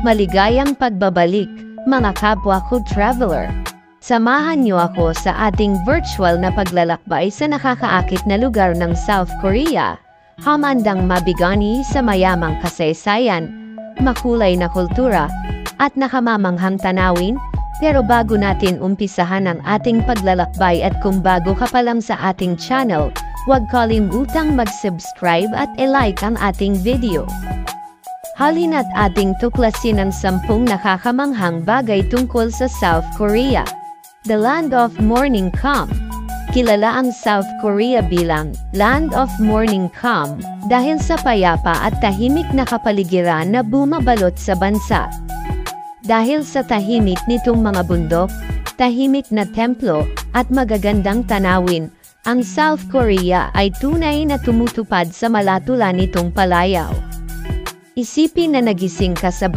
Maligayang pagbabalik, mga kapwa ko traveler. Samahan niyo ako sa ating virtual na paglalakbay sa nakakaakit na lugar ng South Korea. Hamandang mabigani sa mayamang kasaysayan, makulay na kultura, at nakamamanghang tanawin. Pero bago natin umpisahan ang ating paglalakbay at kung bago ka pa lang sa ating channel, huwag kalimutang mag-subscribe at i-like ang ating video. Halina't ating tuklasin ang 10 nakakamanghang bagay tungkol sa South Korea. The Land of Morning Calm. Kilala ang South Korea bilang Land of Morning Calm dahil sa payapa at tahimik na kapaligiran na bumabalot sa bansa. Dahil sa tahimik nitong mga bundok, tahimik na templo, at magagandang tanawin, ang South Korea ay tunay na tumutupad sa malatulan nitong palayaw. Isipin na nagising ka sa